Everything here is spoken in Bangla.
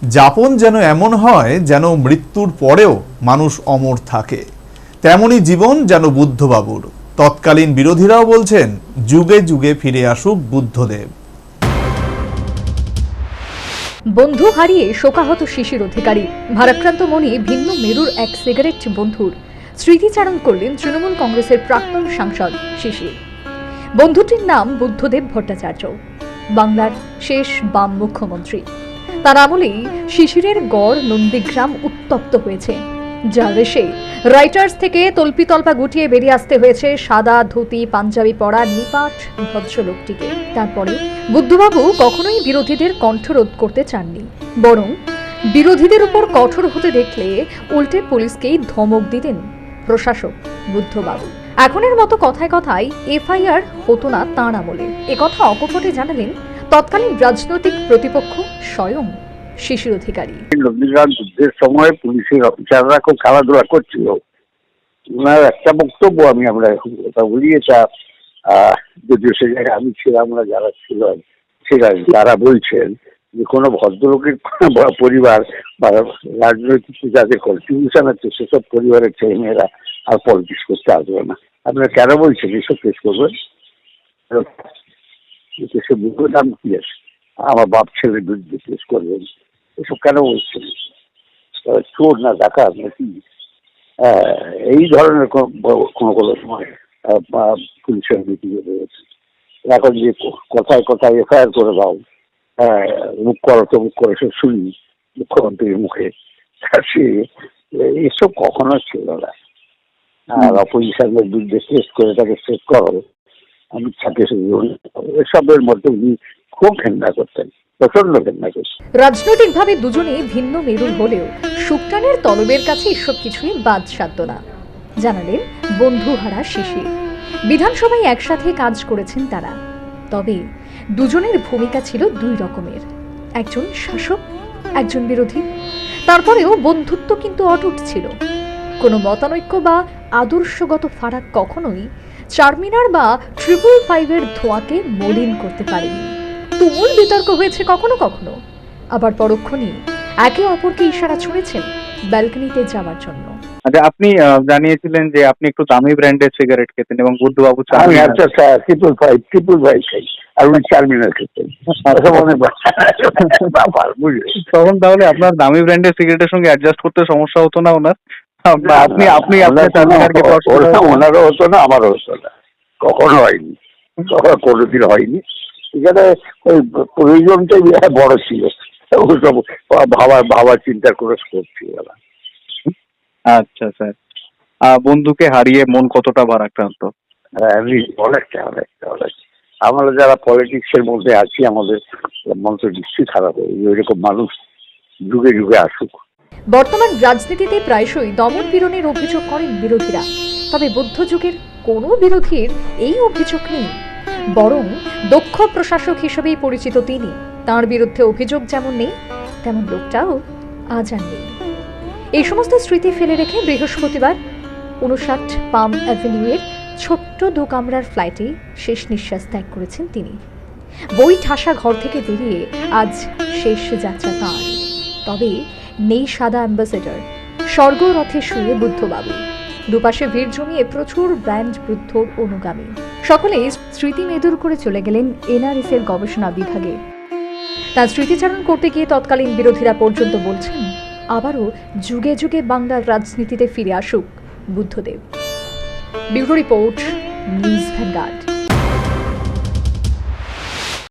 যাপন যেন এমন হয় যেন মৃত্যুর পরেও মানুষ অমর থাকে, তেমনি জীবন যেন বুদ্ধবাবুর। তৎকালীন বিরোধীরাও বলছেন যুগে যুগে ফিরে আসুক বুদ্ধদেব। বন্ধু হারিয়ে শোকাহত শিশির অধিকারী, ভারাক্রান্ত মনে ভিন্ন মেরুর এক সিগারেট বন্ধুর স্মৃতিচারণ করলেন তৃণমূল কংগ্রেসের প্রাক্তন সাংসদ শিশির। বন্ধুটির নাম বুদ্ধদেব ভট্টাচার্য, বাংলার শেষ বাম মুখ্যমন্ত্রী। তার আমলেই শিশিরের গড় নন্দীগ্রাম উত্তপ্ত হয়েছে, যার রেশে রাইটার্স থেকে তল্পিতল্পা গুটিয়ে বেরিয়ে আসতে হয়েছে সাদা ধুতি পাঞ্জাবি পরা নিপাট ভদ্রলোকটিকে। তারপরে বুদ্ধবাবু কখনোই বিরোধীদের কণ্ঠরোধ করতে চাননি, বরং বিরোধীদের উপর কঠোর হতে দেখলে উল্টে পুলিশকেই ধমক দিতেন প্রশাসক বুদ্ধবাবু। এখনের মতো কথায় কথায় এফআইআর হতো না তাঁর আমলে, একথা অকপটে জানালেন তৎকালীন রাজনৈতিক প্রতিপক্ষ স্বয়ং শিশির অধিকারী। নন্দীগ্রাম যুদ্ধের সময় পুলিশের অফিসাররা খুব খেলাধুলা করছিল। ওনার একটা বক্তব্য আমরা এখন কথা বলি, এটা যদিও সে জায়গায় আমি ছিলাম না, যারা ছিল সেখানে তারা বলছেন যে কোনো ভদ্রলোকের পরিবার বা রাজনৈতিক যাদের কন্ট্রিবিউশন আছে সেসব পরিবারের ছেলেমেয়েরা আর পলিটিক্স করতে আসবে না। আপনারা কেন বলছেন এসব কেস করবেন? সে বুঝবে নাম কি আছে, আমার বাপ ছেলের বিরুদ্ধে কেস করবেন, এসব কেন বলছেন? চোর না ডাকাত নাকি? এই ধরনের কোনো সময় পুলিশের মিটিংয়ে রয়েছে। এখন যে কথায় কথায় এফআইআর করে দাও, মুখ করো তো মুখ করে সব শুনি মুখ্যমন্ত্রীর মুখে, সে এসব কখনো ছিল না। আর অপোজিশনের বিরুদ্ধে কেস করে তাকে শেষ করো, আমি থাকে এসবের মধ্যে উনি খুব ঘেন্না করতেন, প্রচন্ড ঘেন্না করতেন। রাজনৈতিকভাবে দুজনেই ভিন্ন মেরুর হলেও সুকটানের তলবের কাছে এসব কিছুই বাদ সাধ্য না, জানালেন বন্ধুহারা শিশির। বিধানসভায় একসাথে কাজ করেছেন তারা, তবে দুজনের ভূমিকা ছিল দুই রকমের, একজন শাসক একজন বিরোধী। তারপরেও বন্ধুত্ব কিন্তু অটুট ছিল। কোনো মতানৈক্য বা আদর্শগত ফারাক কখনোই চারমিনার বা 555-এর ধোঁয়াকে মলিন করতে পারেনি। তুমুল বিতর্ক হয়েছে কখনো কখনো, আবার পরক্ষণে একে অপরকে ইশারা ছুঁড়েছেন ব্যালকনিতে যাওয়ার জন্য। আচ্ছা, আপনি জানিয়েছিলেন যে আপনি একটু দামি ব্র্যান্ডের সিগারেট খেতেন এবং বুদ্ধবাবু ট্রিপল ফাইভ খাই আর উনি চারমিনার খেতেন। তখন তাহলে আপনার দামি ব্র্যান্ডের সিগারেটের সঙ্গে অ্যাডজাস্ট করতে সমস্যা হতো না ওনার? ওনারও হতো না, আমারও হতো না, কখনো হয়নি, কোনোদিন হয়নি। এখানে ওই প্রয়োজনটাই বড় ছিল, ওসব ভাবার চিন্তার কোনো স্কোপ ছিল না। আচ্ছা স্যার, বন্ধুকে হারিয়ে মন কতটা ভারাক্রান্ত? অনেকটা অনেকটা অনেক। আমরা যারা পলিটিক্সের মধ্যে আছি আমাদের মন তো নিশ্চয়ই খারাপ হয়, এরকম মানুষ যুগে যুগে আসুক। বর্তমান রাজনীতিতে প্রায়শই দমন পীড়নের অভিযোগ করেন বিরোধীরা, তবে বুদ্ধ যুগের কোনো বিরোধীর এই অভিযোগ নেই, বরং দক্ষ প্রশাসক হিসেবেই পরিচিত তিনি। তার বিরুদ্ধে অভিযোগ যেমন নেই, তেমন লোকটাও আজ আর নেই। এই সমস্ত স্মৃতি ফেলে রেখে বৃহস্পতিবার 59 পাম অ্যাভিনিউয়ের ছোট্ট 2 কামরার ফ্ল্যাটে শেষ নিঃশ্বাস ত্যাগ করেছেন তিনি। বই ঠাসা ঘর থেকে বেরিয়ে আজ শেষ যাত্রা তাঁর। তবে নেই সাদা অ্যাম্বাসেডর, স্বর্গরথে শুয়ে বুদ্ধবাবু। দুপাশে ভিড় জমিয়ে প্রচুর ব্র্যান্ড বুদ্ধর অনুগামী, সকলেই স্মৃতি মেদুর করে চলে গেলেন এনআরএস এর গবেষণা বিভাগে। তার স্মৃতিচারণ করতে গিয়ে তৎকালীন বিরোধীরা পর্যন্ত বলছেন আবারও যুগে যুগে বাংলার রাজনীতিতে ফিরে আসুক Buddhadeb. Bureau report, news vanguard.